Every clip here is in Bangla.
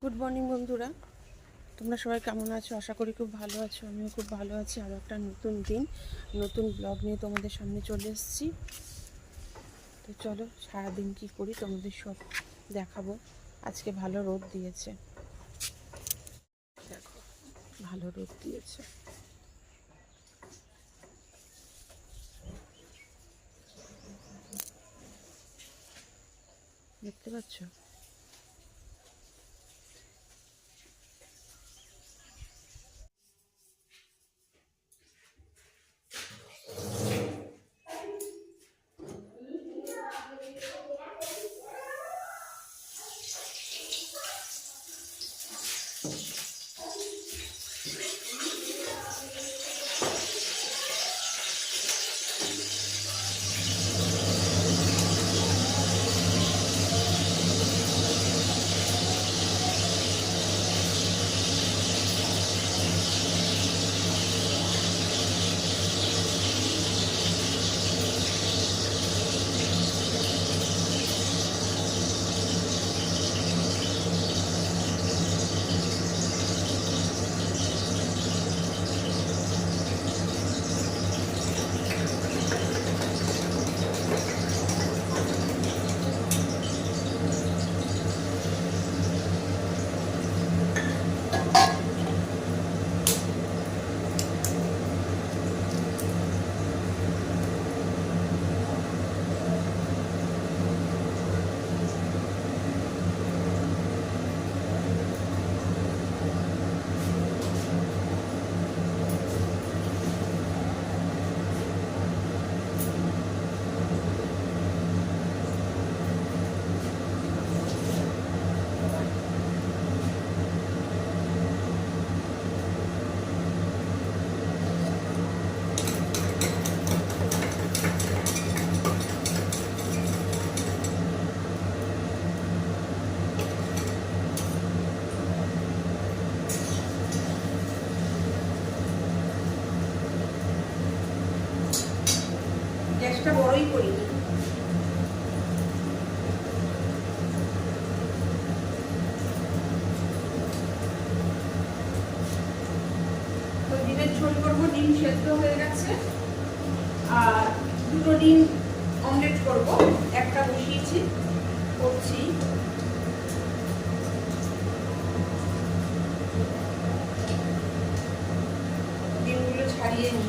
গুড মর্নিং বন্ধুরা, তোমরা সবাই কেমন আছো? আশা করি খুব ভালো আছো। আমিও খুব ভালো আছি। আরও একটা নতুন দিন, নতুন ব্লগ নিয়ে তোমাদের সামনে চলে এসেছি। তো চলো সারাদিন কী করি তোমাদের সব দেখাবো। আজকে ভালো রোদ দিয়েছে, দেখো ভালো রোদ দিয়েছে। দেখতে পাচ্ছ? গ্যাসটা বড়ই করিনি। তো ডিমের ঝোল করবো। ডিম সেদ্ধ হয়ে গেছে আর দুটো ডিম অমলেট করব। একটা বসিয়েছি, করছি। ডিমগুলো ছাড়িয়ে নিই।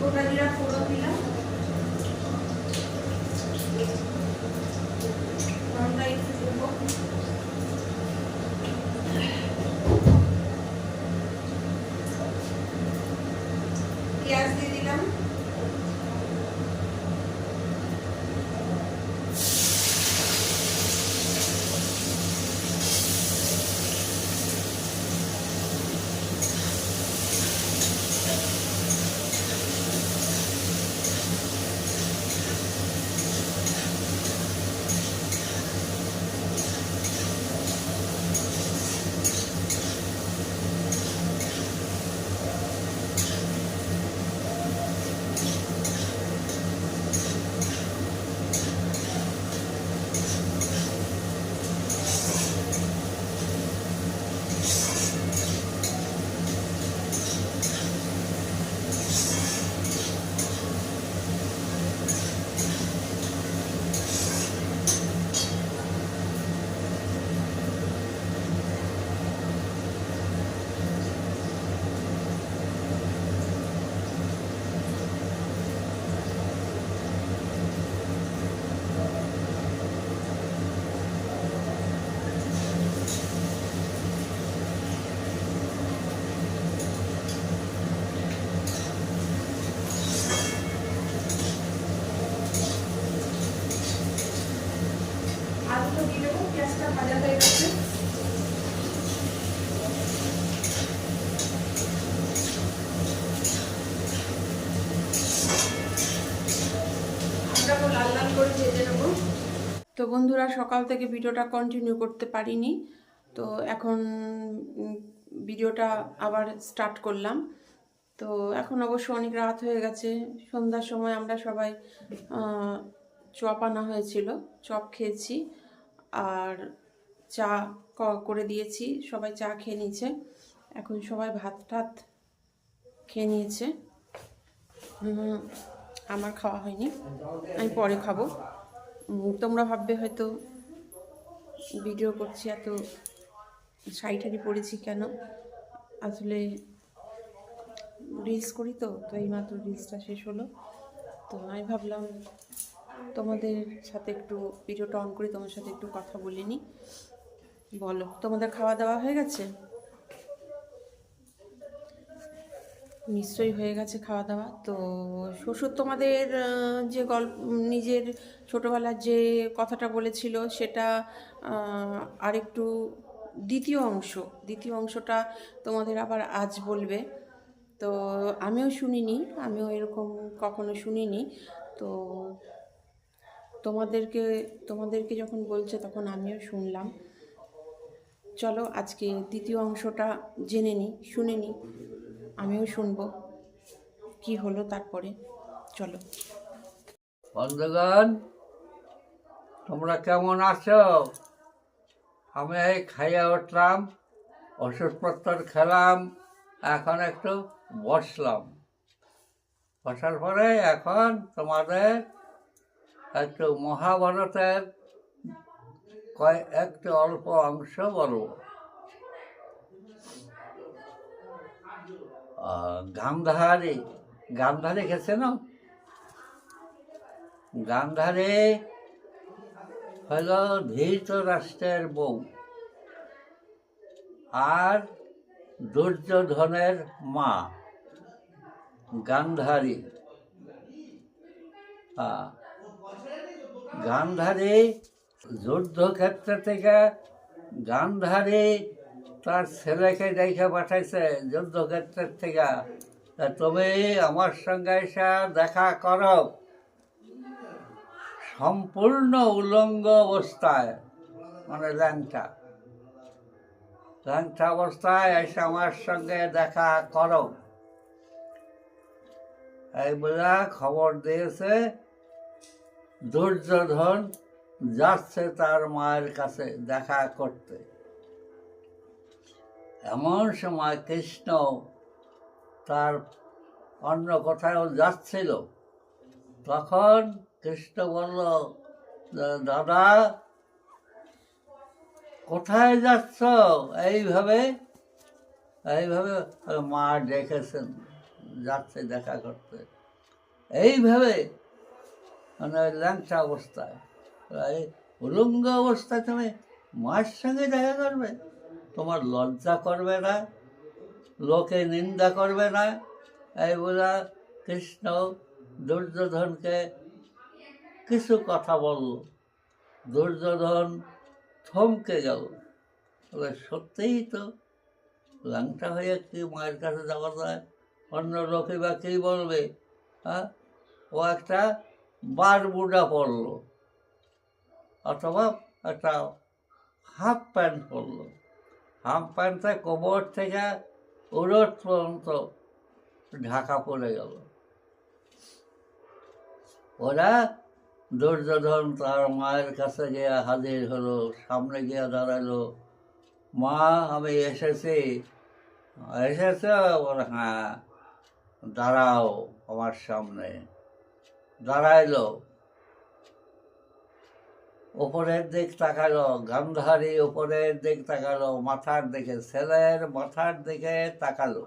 গোটা জিরা ফোড়ন দিলাম, ফোড়নটা একটু দেবো। পেঁয়াজ দিয়ে দিলাম, আলুটা দিয়ে দেবো। পেঁয়াজটা ভাজা হয়ে গেছে, আমরাও লাল লাল করে ভেজে নেবো। তো বন্ধুরা, সকাল থেকে ভিডিওটা কন্টিনিউ করতে পারিনি, তো এখন ভিডিওটা আবার স্টার্ট করলাম। তো এখন অবশ্য অনেক রাত হয়ে গেছে। সন্ধ্যার সময় আমরা সবাই চপ আনা হয়েছিল, চপ খেয়েছি আর চা করে দিয়েছি, সবাই চা খেয়ে নিয়েছে। এখন সবাই ভাত টাত খেয়ে নিয়েছে, আমার খাওয়া হয়নি, আমি পরে খাবো। তোমরা ভাববে হয়তো ভিডিও করছি এত শাড়ি ঠাড়ি পরেছি কেন, আসলে রিলস করি, তো এইমাত্র রিলসটা শেষ হলো, তো আমি ভাবলাম তোমাদের সাথে একটু ভিডিওটা অন করি, তোমার সাথে একটু কথা বলে নিই। বলো, তোমাদের খাওয়া দাওয়া হয়ে গেছে? নিশ্চয়ই হয়ে গেছে খাওয়া দাওয়া। তো শ্বশুর তোমাদের যে গল্প, নিজের ছোটোবেলার যে কথাটা বলেছিল সেটা আরেকটু দ্বিতীয় অংশটা তোমাদের আবার আজ বলবে। তো আমিও শুনিনি, আমিও এরকম কখনো শুনিনি। তো তোমাদেরকে যখন বলছে তখন আমিও শুনলাম। চলো আজকে দ্বিতীয় অংশটা জেনে নিই, শুনে নিই, আমিও শুনবো কি হলো তারপরে। চলো বন্ধুগণ, তোমরা কেমন আছো? আমি এই খাইয়া উঠলাম, ওষুধপত্র খেলাম, এখন একটু বসলাম। বসার পরে এখন তোমাদের একটু মহাভারতের একটু অল্প অংশ বলব। গান্ধারী খেছে না? গান্ধারী হল ধৃতরাষ্ট্রের বউ আর দুর্যোধনের মা গান্ধারী। গান্ধারী যুদ্ধক্ষেত্র থেকে গান্ধারী তার ছেলেকে দেখে পাঠাইছে যুদ্ধক্ষেত্রের থেকে, তুমি আমার সঙ্গে এসে দেখা করো। সম্পূর্ণ উলঙ্গ অবস্থায়, মানে ল্যাংটা অবস্থায় এসে আমার সঙ্গে দেখা করো, এই বলে খবর দিয়েছে। দুর্যোধন যাচ্ছে তার মায়ের কাছে দেখা করতে। এমন সময় কৃষ্ণ তার অন্য কোথাও যাচ্ছিল, তখন কৃষ্ণ বলল, দাদা কোথায় যাচ্ছ? এইভাবে মা ডেকেছেন, যাচ্ছে দেখা করতে। এইভাবে মানে ওই ল্যাংটা অবস্থায়, এই উলঙ্গ অবস্থায় তুমি মায়ের সঙ্গে দেখা করবে? তোমার লজ্জা করবে না? লোকে নিন্দা করবে না? এই বলা কৃষ্ণ দুর্যোধনকে কিছু কথা বলল। দুর্যোধন থমকে গেল, বলে সত্যিই তো, ল্যাংটা হয়ে কি মায়ের কাছে যাওয়া যায়? অন্য লোকে বা কী বলবে? হ্যাঁ, ও একটা বারমুডা পরলো, অথবা একটা হাফ প্যান্ট পরলো। হাফ প্যান্টটা কোমর থেকে উরট পর্যন্ত ঢাকা পড়ে গেল। ওরা দুর্যোধন তার মায়ের কাছে গিয়ে হাজির হলো, সামনে গিয়ে দাঁড়ালো। মা, আমি এসেছি। এসেছ? বলে হ্যাঁ, দাঁড়াও আমার সামনে। দাঁড়াইলো, উপরের দিক তাকালো, গান্ধারী উপরের দিক তাকালো, মাথার দিকে, ছেলের মাথার দিকে তাকালো।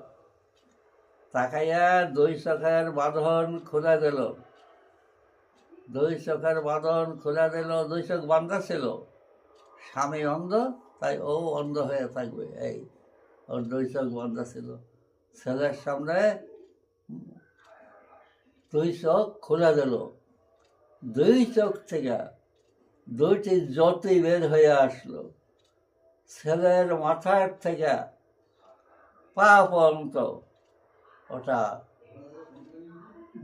তাকাইয়া দুই চোখের বাঁধন খুলে দিল। দুই চোখের বাঁধন খুলে দিল। দুই চোখ বান্ধা ছিল, স্বামী অন্ধ, তাই ও অন্ধ হয়ে থাকবে, এই ওর দুই চোখ বান্ধা ছিল। ছেলের সামনে দুই চোখ খুলে দিল। দুই চোখ থেকে দুইটি জ্যোতি বের হয়ে আসলো। ছেলের মাথার থেকে পা পর্যন্ত ওটা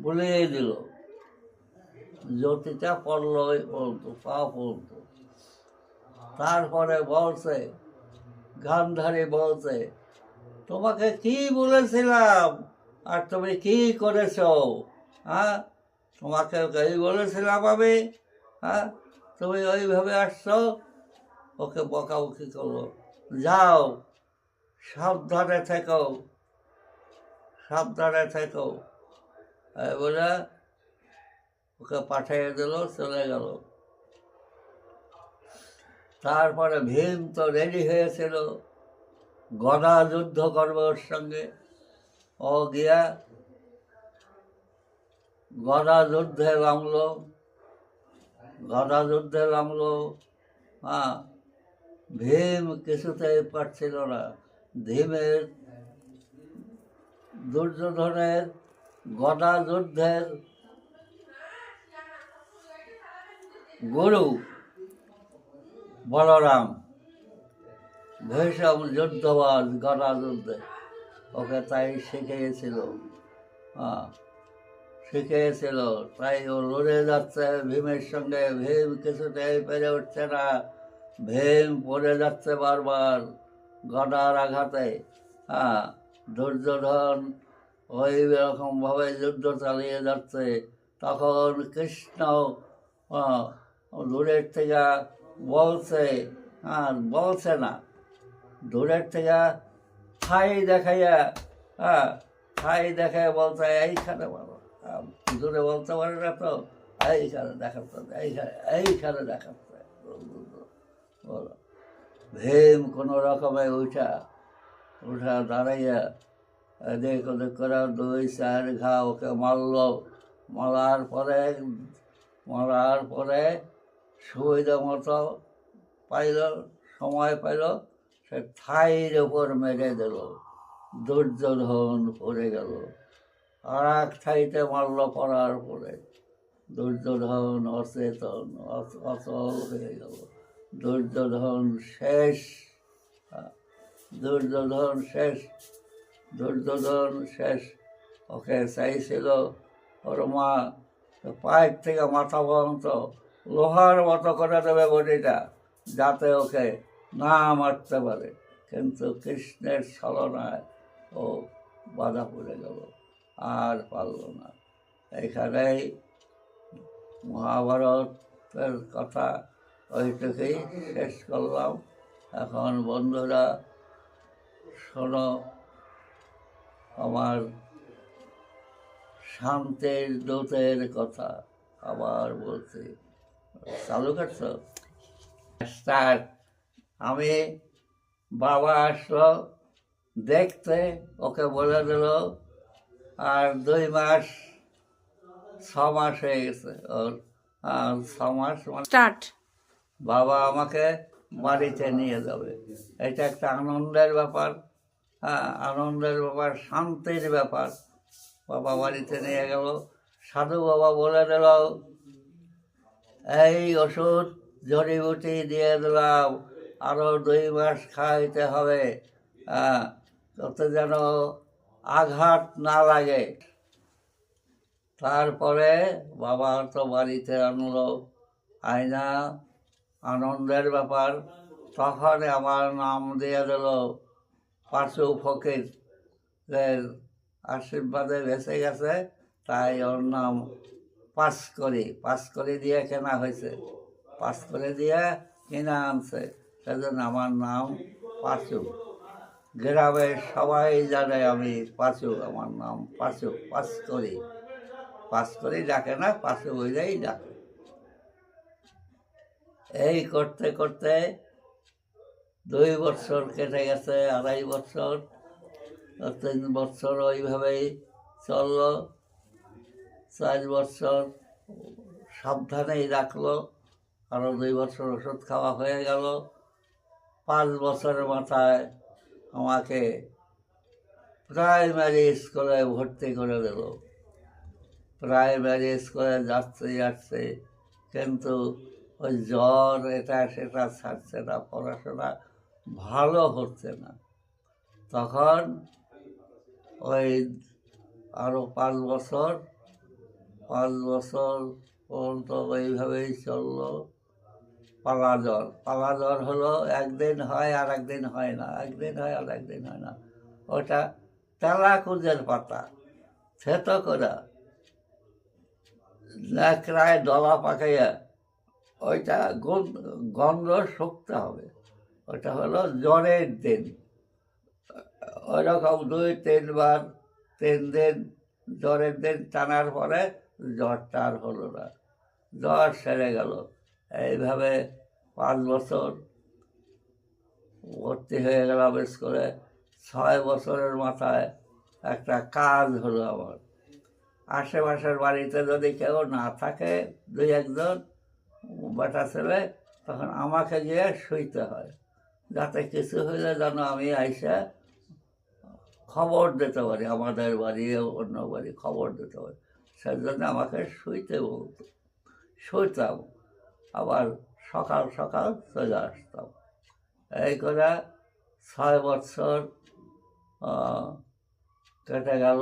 বুলিয়ে দিল। জ্যোতিটা পড়ল ওই পর্যন্ত, পা পর্যন্ত। তারপরে বলছে, গান্ধারী বলছে, তোমাকে কি বলেছিলাম আর তুমি কি করেছ? হ্যাঁ, তোমাকে এই বলেছিলাম আমি, হ্যাঁ, তুমি ওইভাবে আসছো। ওকে বকাবকি করলো, যাও সাবধানে থেকো, সাবধানে থেকো, বলে ওকে পাঠিয়ে দিল, চলে গেল। তারপরে ভীম তো রেডি হয়েছিল, গদা যুদ্ধ করবে ওর সঙ্গে। ও গিয়া গদা যুদ্ধে নামলো, গদা যুদ্ধে নামলো। হ্যাঁ, ভীম কিছুতেই পারছিল না। ভীমের দুর্যোধনের গদা যুদ্ধের গুরু বলরাম, ভীষণ যুদ্ধবাজ, গদা যুদ্ধে ওকে তাই শিখিয়েছিল। হ্যাঁ, শিখিয়েছিল, তাই ও লড়ে যাচ্ছে ভীমের সঙ্গে। ভীম কিছুতেই পেরে উঠছে না, ভীম পড়ে যাচ্ছে বারবার গদার আঘাতে। হ্যাঁ, দুর্যোধন ওই রকমভাবে যুদ্ধ চালিয়ে যাচ্ছে। তখন কৃষ্ণ দূরের থেকে বলছে, হ্যাঁ বলছে না, দূরের থেকে ঠাই দেখাইয়া, হ্যাঁ ঠাই দেখায় বলছে, এইখানে বলো। দূরে বলতে পারে না তো, এইখানে দেখাচ্ছে, এইখানে দেখাচ্ছে। বলো, ভীম কোনো রকমে উঠা দাঁড়াইয়া এদিক ওদিক করে 2-4 ঘা ওকে মারল। মারার পরে সুবিধা মতো পাইল, সময় পাইল, সে থাইয়ের ওপর মেরে দিল। দুর্যোধন পড়ে গেল। আর এক থাইতে মারল, পড়ার পরে দুর্যোধন অচেতন, অচল হয়ে গেল। দুর্যোধন শেষ, দুর্যোধন শেষ, দুর্যোধন শেষ। ওকে চাইছিল ওর মা পায়ের থেকে মাথা পর্যন্ত লোহার মতো করে দেবে বডিটা, যাতে ওকে না মারতে পারে। কিন্তু কৃষ্ণের ছলনায় ও বাধা পড়ে গেল, আর পারল না। এখানেই মহাভারতের কথা ওইটুকুই শেষ করলাম। এখন বন্ধুরা শোনো আমার শান্তির দূতের কথা। আবার বলছি, চালু করছ? স্টার্ট। আমি বাবা আসলো দেখতে, ওকে বলে দিল আর 2 মাস 6 মাস হয়ে গেছে ওর, 6 মাস মানে স্টার্ট। বাবা আমাকে বাড়িতে নিয়ে যাবে। এটা একটা আনন্দের ব্যাপার, হ্যাঁ আনন্দের ব্যাপার, শান্তির ব্যাপার। বাবা বাড়িতে নিয়ে গেল, সাধু বাবা বলে দিল এই ওষুধ জড়িবুটি দিয়ে দিলাম, আরো 2 মাস খাইতে হবে, তাতে যেন আঘাত না লাগে। তারপরে বাবা তো বাড়িতে আনলো, আয়না আনন্দের ব্যাপার। তখন আমার নাম দিয়ে দিল পাঁচু ফকির, আশীর্বাদে বেঁচে গেছে, তাই ওর নাম পাঁচকড়ি দিয়ে কেনা হয়েছে, পাঁচকড়ি দিয়ে কিনে আনছে, সেজন্য আমার নাম পাঁচু। গ্রামের সবাই জানে আমি পাঁচু, আমার নাম পাঁচু, পাঁচকড়ি ডাকে না, পাঁচু বইলেই ডাকে। এই করতে করতে 2 বছর কেটে গেছে, 2.5 বছর, 3 বছর ওইভাবেই চললো, 4 বছর সাবধানেই রাখলো, আরও 2 বছর ওষুধ খাওয়া হয়ে গেল। 5 বছরের মাথায় আমাকে প্রাইমারি স্কুলে ভর্তি করে দিল। প্রাইমারি স্কুলে যাচ্ছে, কিন্তু ওই জ্বর এটা সেটা ছাড়ছে না, পড়াশোনা ভালো হচ্ছে না। তখন ওই আরও 5 বছর পর্যন্ত ওইভাবেই চললো। পালা জ্বর হলো, একদিন হয় আর একদিন হয় না, একদিন হয় আর একদিন হয় না। ওটা তেলাকুজের পাতা থেতো করা ন্যাকড়ায় ডলা পাকাইয়া ওইটা গন্ধ শুকতে হবে। ওটা হলো জ্বরের দিন। ওইরকম 2-3 বার, 3 দিন জ্বরের দিন টানার পরে জ্বরটা আর হলো না, জ্বর সেরে গেল। এইভাবে 5 বছর ভর্তি হয়ে গেলাম স্কুলে। 6 বছরের মাথায় একটা কাজ হলো আমার। আশেপাশের বাড়িতে যদি কেউ না থাকে, 2-1 জন বেটা ছেলে, তখন আমাকে গিয়ে শুইতে হয়, যাতে কিছু হইলে যেন আমি আইসা খবর দিতে পারি, আমাদের বাড়ি অন্য বাড়ি খবর দিতে পারি। সেই জন্য আমাকে শুইতে বলতো, শুইতাম, আবার সকাল সকাল চলে আসতাম। এই করে 6 বছর কেটে গেল,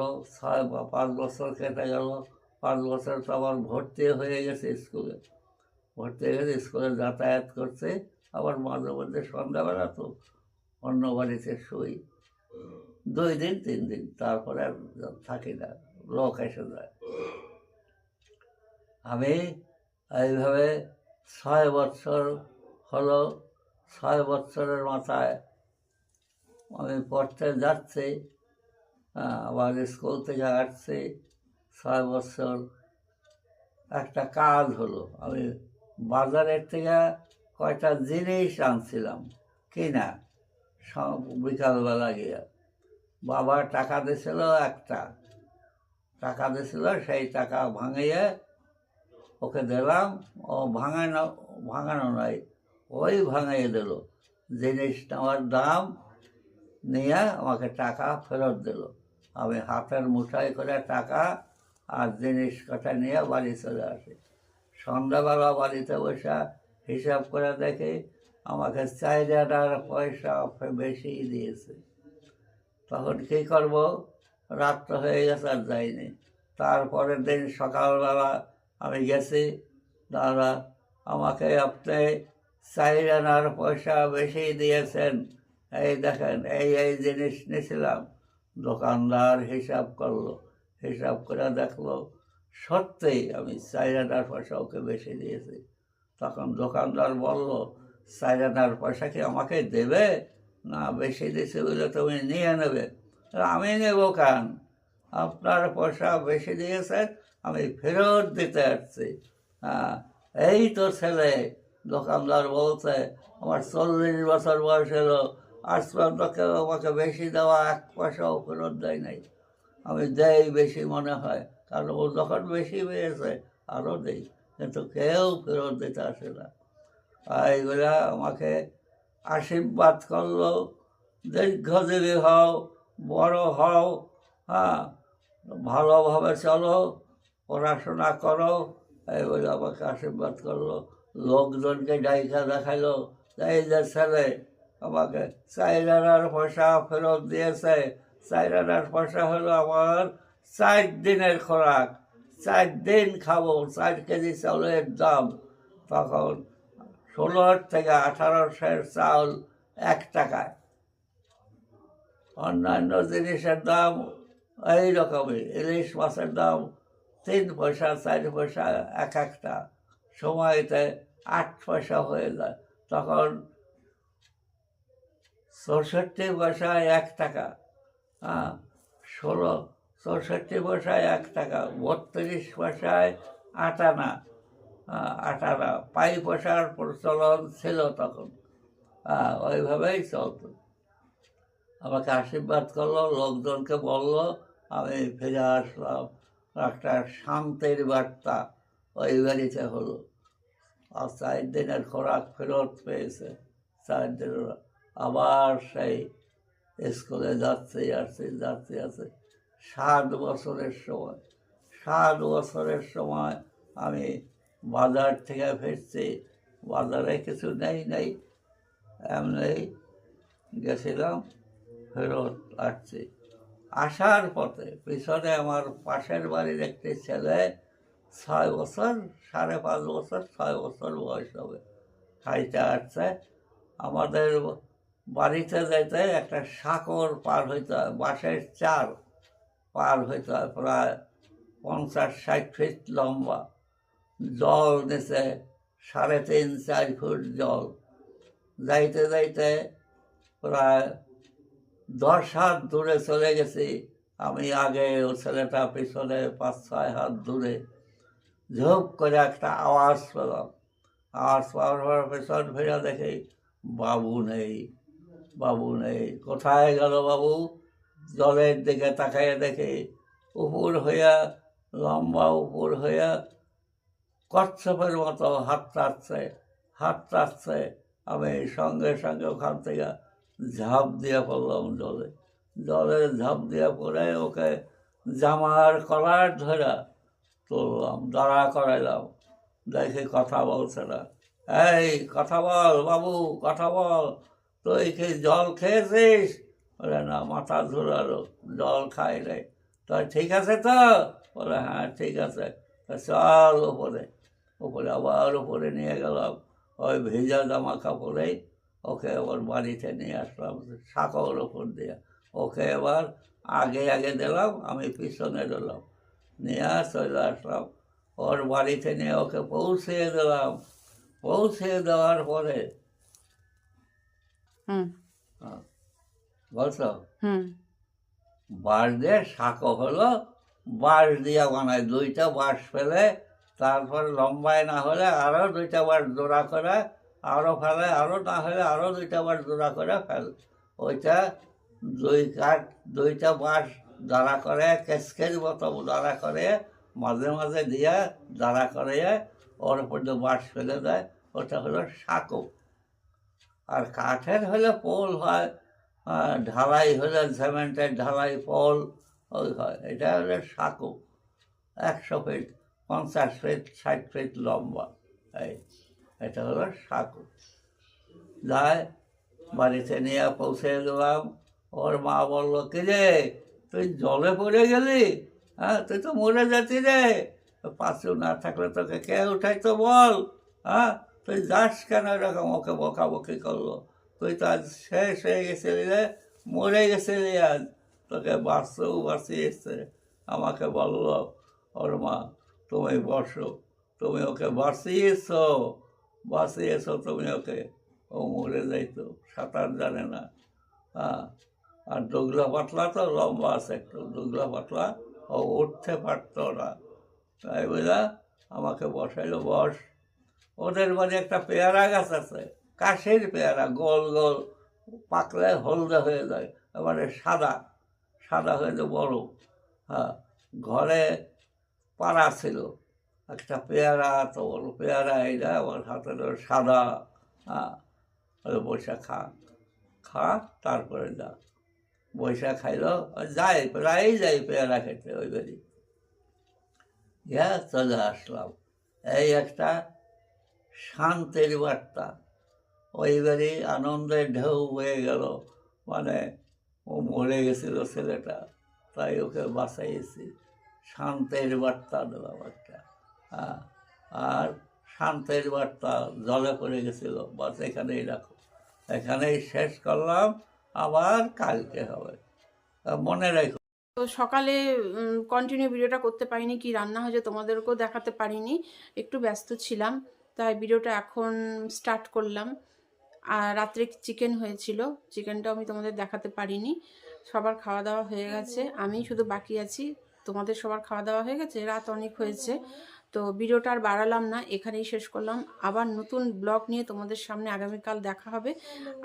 5 বছর কেটে গেল। 5 বছর তো আবার ভর্তি হয়ে গেছে স্কুলে, স্কুলে যাতায়াত করছে। আবার মাঝে মধ্যে সন্ধ্যাবেলা তো অন্য বাড়িতে শুই, 2 দিন 3 দিন, তারপরে আর থাকি না, লোক এসে যায়। আমি এইভাবে 6 বছর হলো। 6 বছরের মাথায় আমি পড়তে যাচ্ছি, আবার স্কুল থেকে আসছি। 6 বছর একটা কাজ হলো, আমি বাজারের থেকে কয়টা জিনিস আনছিলাম কিনা, সব বিকালবেলা গিয়ে বাবা টাকা দিয়েছিল, একটা টাকা দিয়েছিল, সেই টাকা ভাঙিয়ে ওকে দিলাম। ও ভাঙানো নয়, ওই ভাঙিয়ে দিল, জিনিস নেওয়ার দাম নিয়ে আমাকে টাকা ফেরত দিল। আমি হাতের মুঠাই করে টাকা আর জিনিস কটা নিয়ে বাড়ি চলে আসি। সন্ধ্যাবেলা বাড়িতে বসে হিসাব করে দেখি আমাকে 4,000 পয়সা বেশি দিয়েছে। তখন কী করবো, রাত তো হয়ে গেছে, আর যাইনি। তারপরের দিন সকালবেলা আমি গেছি, দাদা আমাকে আপনি 4,000 পয়সা বেশি দিয়েছেন, এই দেখেন এই জিনিস নিয়েছিলাম। দোকানদার হিসাব করলো, হিসাব করে দেখলো সত্যিই আমি 4,000 পয়সা ওকে বেশি দিয়েছি। তখন দোকানদার বলল, 4,000 পয়সা কি আমাকে দেবে, না বেশি দিয়েছে বলে তুমি নিয়ে নেবে? আমি নেব কেন, আপনার পয়সা বেশি দিয়েছেন, আমি ফেরত দিতে আসছি। এই তো ছেলে, দোকানদার বলছে আমার 40 বছর বয়স হলো, আজ পর্যন্ত কেউ আমাকে বেশি দেওয়া 1 পয়সাও ফেরত দেয় নাই। আমি দেই বেশি মনে হয়, আর ও যখন বেশি পেয়েছে আরও দেই, কিন্তু কেউ ফেরত দিতে আসে না। আর এগুলা আমাকে আশীর্বাদ করলো, দীর্ঘজীবী হও, বড় হও, হ্যাঁ, ভালোভাবে চলো, পড়াশোনা করো, এইগুলো আমাকে আশীর্বাদ করলো। লোকজনকে ডাইকা দেখাইলো, এই যে ছেলে আমাকে 4,000 পয়সা ফেরত দিয়েছে। 4,000 পয়সা হলো আমার 4 দিনের খোরাক, 4 দিন খাবো, 4 কেজি চাউলের দাম। তখন 16 থেকে 18 চাউল 1 টাকায়, অন্যান্য জিনিসের দাম এই রকমই। ইলিশ মাছের দাম 3 পয়সা 4 পয়সা এক একটা সময়তে 8 পয়সা হয়ে যায়। তখন 64 পয়সায় 1 টাকা, হ্যাঁ, 64 পয়সায় 1 টাকা, 32 পয়সায় 8 আনা, 8 আনা, 5 পয়সার প্রচলন ছিল তখন। ওইভাবেই চলতো। আমাকে আশীর্বাদ করলো, লোকজনকে বললো, আমি ফিরে আসলাম। একটা শান্তির বার্তা ওই বাড়িতে হলো। আর 4 দিনের খোরাক ফেরত পেয়েছে। 4 দিনের আবার সেই স্কুলে যাচ্ছে আছে 7 বছরের সময়। 7 বছরের সময় আমি বাজার থেকে ফিরছি, বাজারে কিছু নেই, এমনি গেছিলাম, ফেরত আসছি। আসার পথে পিছনে আমার পাশের বাড়ির একটি ছেলে, 6 বছর, 5.5 বছর, 6 বছর বয়স হবে, খাইতে আসছে। আমাদের বাড়িতে যেতে একটা সাঁকর পার হইতে হয়, বাঁশের চার পার হইতে হয়, প্রায় 50-60 ফিট লম্বা। জল নিচে 3.5-4 ফুট জল। যাইতে যাইতে প্রায় 10 হাত দূরে চলে গেছি আমি আগে, ও ছেলেটা পিছনে 5-6 হাত দূরে। ঝোপ করে একটা আওয়াজ পেলাম। আওয়াজ পাওয়ার পর পেছন ফিরে দেখি বাবু নেই। কোথায় গেল বাবু? জলের দিকে তাকাইয়ে দেখি উপর হইয়া, লম্বা উপর হইয়া কচ্ছপের মতো হাত টাচ্ছে। আমি সঙ্গে সঙ্গে ওখান থেকে ঝাঁপ দিয়ে পড়লাম জলে ঝাঁপ দিয়ে পড়ে ওকে জামার কলার ধরা তুললাম, দাঁড়া করাইলাম। দেখি কথা বলছে না। এই কথা বল বাবু, কথা বল, তুই কি জল খেয়েছিস? বলে না, মাথা ধরালো, জল খাই রে। তো ঠিক আছে তো? বলে হ্যাঁ ঠিক আছে। চল উপরে আবার উপরে নিয়ে গেলাম। ওই ভেজা জামা কাপড়েই ওকে আবার বাড়িতে নিয়ে আসলাম, সাঁকোর ওপর দিয়ে। ওকে এবার আগে দিলাম, আমি পিছনে দিলাম, নিয়ে চলে আসলাম। ওর বাড়িতে নিয়ে ওকে পৌঁছিয়ে দিলাম। পৌঁছিয়ে দেওয়ার পরে বলছো বাঁশ দিয়ে সাঁকো হলো, বাঁশ দিয়ে বানায়, 2টা বাঁশ ফেলে, তারপর লম্বায় না হলে আরও 2টা বাঁশ জোড়া করে আরও ফেলে, আরও না হলে আরও 2টা বাঁশ জোড়া করে ফেলে। ওইটা 2টা বাঁশ দাঁড়া করে, কেসকের মতো দাঁড়া করে, মাঝে মাঝে দিয়ে দাঁড়া করে ওর উপর দিয়ে বাঁশ ফেলে দেয়। ওটা হলো সাঁকো। আর কাঠের হলে পোল হয়, ঢালাই হলে সিমেন্টের ঢালাই পোল ওই হয়। এটা হলো সাঁকো, 100 ফিট, 50 ফিট, 60 ফিট লম্বা। এটা হলো সাঁকো। যায় বাড়িতে নিয়ে পৌঁছে দিলাম। ওর মা বললো, কি রে তুই জলে পড়ে গেলি? হ্যাঁ, তুই তো মরে যাচ্ছি রে, পাঁচু না থাকলে তোকে কে উঠাইতো বল? হ্যাঁ, তুই যাস কেন এরকম? ওকে বকাবকি করলো। তুই তো আজ শেষ হয়ে গেছিলি রে, মরে গেছিলি আজ, তোকে বাঁচিয়েছে। আমাকে বললো ওর মা, তুমি বসো, তুমি ওকে বাঁচিয়েছো তুমি ওকে। ও মরে যাইতো, সাঁতার জানে না। আর ডুগলা পাতলা তো লম্বা আছে একটু, ডুগলা পাতলা, ও উঠতে পারতো না। তাই বুঝলা আমাকে বসাইলো, বস। ওদের বাড়ি একটা পেয়ারা গাছ আছে, কাশের পেয়ারা, গোল গোল, পাকলে হলদে হয়ে যায়, এবারে সাদা হয়ে যায় বড়। ঘরে পাড়া ছিল, একটা পেয়ারা, তো বলো পেয়ারা এইটা আমার হাতে ধরে সাদা, বৈশা খা খা, তারপরে যা। বৈশা খাইলো, যাই প্রায়ই যাই পেয়ারা খেতে ওই বাড়ি। ইয়া চলে আসলাম, এই একটা শান্তির বার্তা। ওই বাড়ি আনন্দের ঢেউ হয়ে গেল, মানে ও মরে গেছিল ছেলেটা, তাই ওকে বাঁচাইছি। শান্তির বার্তা দিলাম একটা, হ্যাঁ। আর শান্তির বার্তা জলে পড়ে গেছিল, বাস এখানেই রাখো, এখানেই শেষ করলাম, আবার কালকে হবে, মনে রাখো। তো সকালে কন্টিনিউ ভিডিওটা করতে পারিনি, কি রান্না হয়েছে তোমাদেরকেও দেখাতে পারিনি, একটু ব্যস্ত ছিলাম, তাই ভিডিওটা এখন স্টার্ট করলাম। আর রাত্রে চিকেন হয়েছিল, চিকেনটাও আমি তোমাদের দেখাতে পারিনি। সবার খাওয়া দাওয়া হয়ে গেছে, আমি শুধু বাকি আছি। তোমাদের সবার খাওয়া দাওয়া হয়ে গেছে, রাত অনেক হয়েছে। তো ভিডিওটা আর বাড়ালাম না, এখানেই শেষ করলাম। আবার নতুন ব্লগ নিয়ে তোমাদের সামনে আগামীকাল দেখা হবে।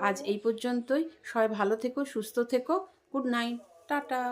আজ এই পর্যন্তই, সবাই ভালো থেকো, সুস্থ থেকো, গুড নাইট, টাটা।